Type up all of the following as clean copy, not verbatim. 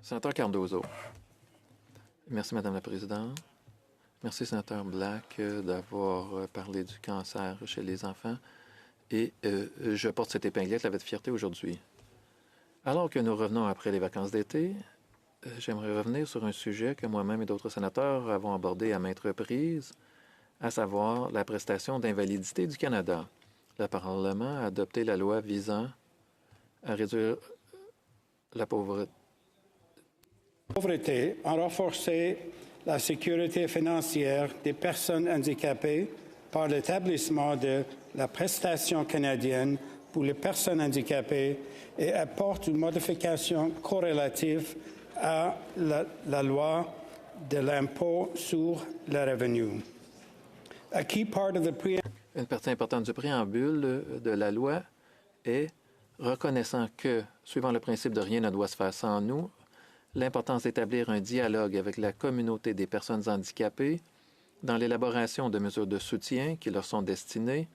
Sénateur Cardozo. Merci, Madame la Présidente. Merci, Sénateur Black, d'avoir parlé du cancer chez les enfants. Et je porte cette épinglette avec fierté aujourd'hui. Alors que nous revenons après les vacances d'été, j'aimerais revenir sur un sujet que moi-même et d'autres sénateurs avons abordé à maintes reprises, à savoir la prestation d'invalidité du Canada. Le Parlement a adopté la loi visant à réduire la pauvreté. En renforcer la sécurité financière des personnes handicapées par l'établissement de la prestation canadienne pour les personnes handicapées et apporte une modification corrélative à la loi de l'impôt sur le revenu. Une partie importante du préambule de la loi est reconnaissant que, suivant le principe de rien ne doit se faire sans nous, l'importance d'établir un dialogue avec la communauté des personnes handicapées dans l'élaboration de mesures de soutien qui leur sont destinées,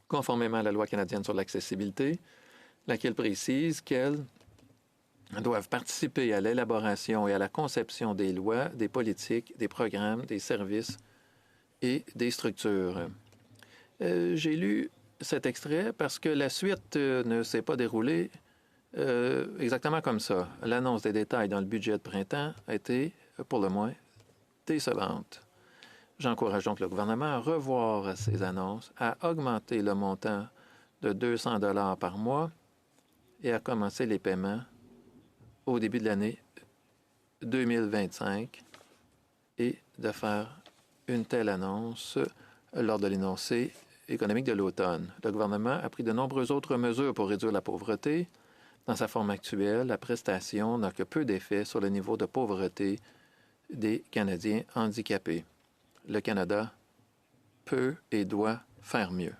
conformément à la loi canadienne sur l'accessibilité, laquelle précise qu'elles doivent participer à l'élaboration et à la conception des lois, des politiques, des programmes, des services et des structures. J'ai lu cet extrait parce que la suite ne s'est pas déroulée exactement comme ça. L'annonce des détails dans le budget de printemps a été, pour le moins, décevante. J'encourage donc le gouvernement à revoir ses annonces, à augmenter le montant de 200 $ par mois et à commencer les paiements au début de l'année 2025 et de faire une telle annonce lors de l'énoncé économique de l'automne. Le gouvernement a pris de nombreuses autres mesures pour réduire la pauvreté. Dans sa forme actuelle, la prestation n'a que peu d'effet sur le niveau de pauvreté des Canadiens handicapés. Le Canada peut et doit faire mieux.